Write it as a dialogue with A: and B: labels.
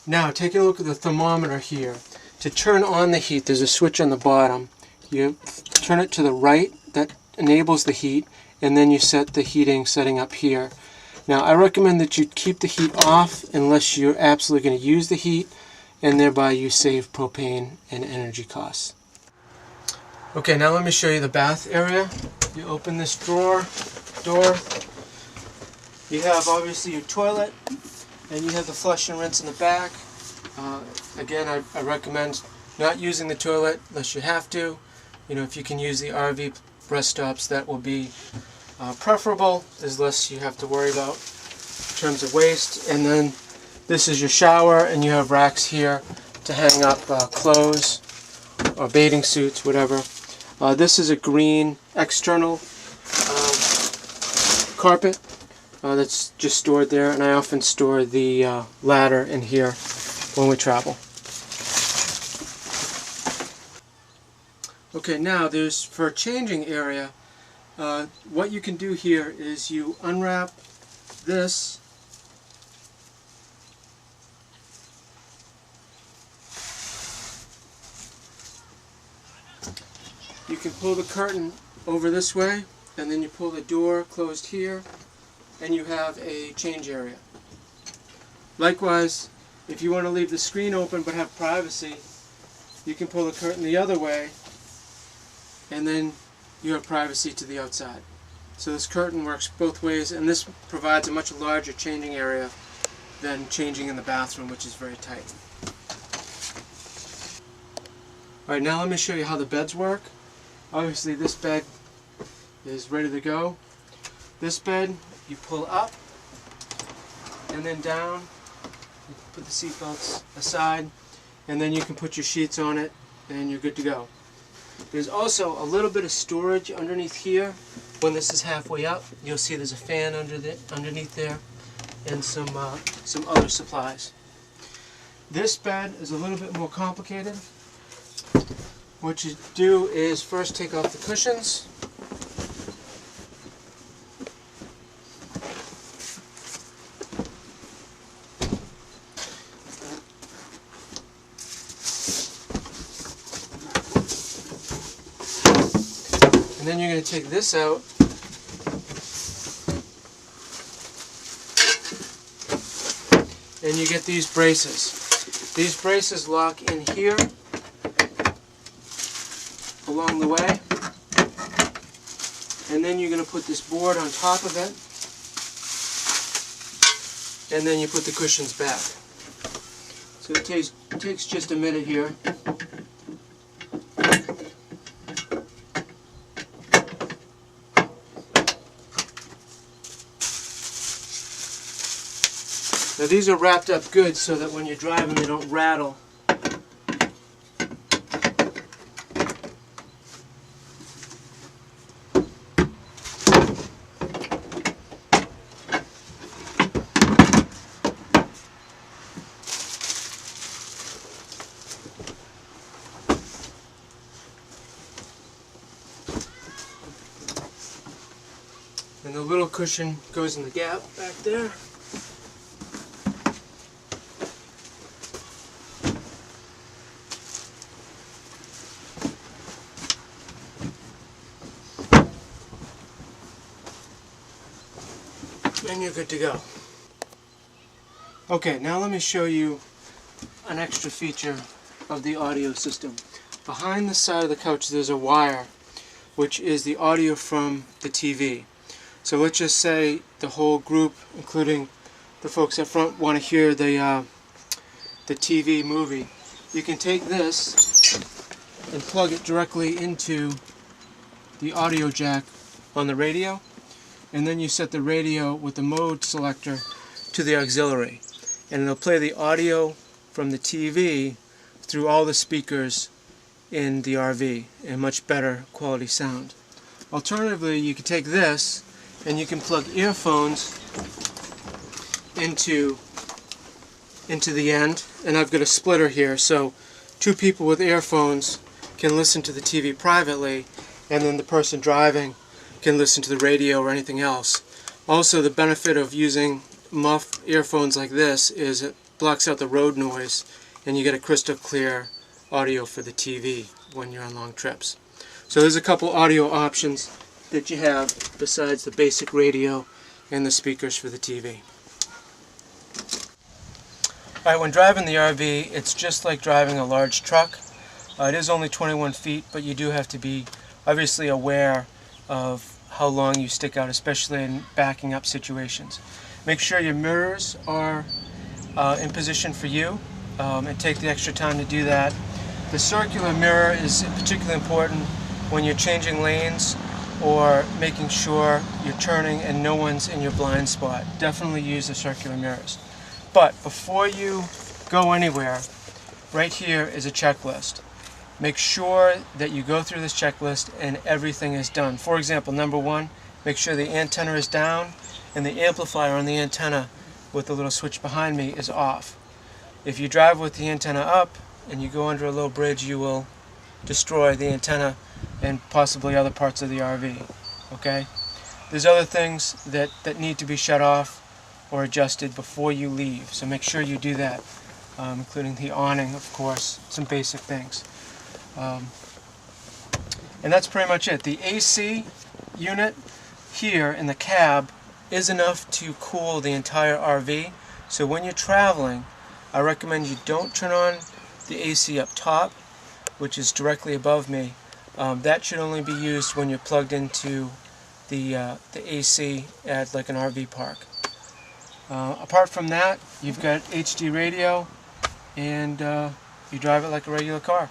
A: Now taking a look at the thermometer here. To turn on the heat, there's a switch on the bottom. You turn it to the right, that enables the heat, and then you set the heating setting up here. Now I recommend that you keep the heat off unless you're absolutely going to use the heat, and thereby you save propane and energy costs. Okay, now let me show you the bath area. You open this door. You have obviously your toilet, and you have the flush and rinse in the back. Again, I recommend not using the toilet unless you have to. You know, if you can use the RV rest stops, that will be preferable. There's less you have to worry about in terms of waste. And then this is your shower, and you have racks here to hang up clothes or bathing suits, whatever. This is a green external carpet that's just stored there, and I often store the ladder in here when we travel. Okay, now there's, for a changing area, what you can do here is you unwrap this. You can pull the curtain over this way, and then you pull the door closed here, and you have a change area. Likewise, if you want to leave the screen open but have privacy, you can pull the curtain the other way, and then you have privacy to the outside. So this curtain works both ways, and this provides a much larger changing area than changing in the bathroom, which is very tight. Alright, now let me show you how the beds work. Obviously this bed is ready to go. This bed you pull up and then down. You put the seat belts aside, and then you can put your sheets on it, and you're good to go. There's also a little bit of storage underneath here. When this is halfway up, you'll see there's a fan underneath there, and some other supplies. This bed is a little bit more complicated. What you do is first take off the cushions. And then you're going to take this out. And you get these braces. These braces lock in here along the way. And then you're going to put this board on top of it. And then you put the cushions back. So it takes just a minute here. Now these are wrapped up good so that when you're driving they don't rattle. And the little cushion goes in the gap back there. And you're good to go. Okay, now let me show you an extra feature of the audio system. Behind the side of the couch there's a wire which is the audio from the TV. So let's just say the whole group, including the folks up front, want to hear the TV movie. You can take this and plug it directly into the audio jack on the radio, and then you set the radio with the mode selector to the auxiliary, and it'll play the audio from the TV through all the speakers in the RV in much better quality sound. Alternatively, you can take this and you can plug earphones into the end, and I've got a splitter here, so two people with earphones can listen to the TV privately, and then the person driving can listen to the radio or anything else. Also, the benefit of using muff earphones like this is it blocks out the road noise, and you get a crystal clear audio for the TV when you're on long trips. So there's a couple audio options that you have besides the basic radio and the speakers for the TV. Alright, when driving the RV, it's just like driving a large truck. It is only 21 feet, but you do have to be obviously aware of how long you stick out, especially in backing up situations. Make sure your mirrors are in position for you, and take the extra time to do that. The circular mirror is particularly important when you're changing lanes or making sure you're turning and no one's in your blind spot. Definitely use the circular mirrors. But before you go anywhere, right here is a checklist. Make sure that you go through this checklist and everything is done. For example, number 1, make sure the antenna is down and the amplifier on the antenna with the little switch behind me is off. If you drive with the antenna up and you go under a low bridge, you will destroy the antenna and possibly other parts of the RV. Okay? There's other things that need to be shut off or adjusted before you leave, so make sure you do that, including the awning, of course, some basic things. And that's pretty much it. The AC unit here in the cab is enough to cool the entire RV, so when you're traveling, I recommend you don't turn on the AC up top, which is directly above me. That should only be used when you're plugged into the AC at like an RV park. Apart from that, you've got HD radio, and you drive it like a regular car.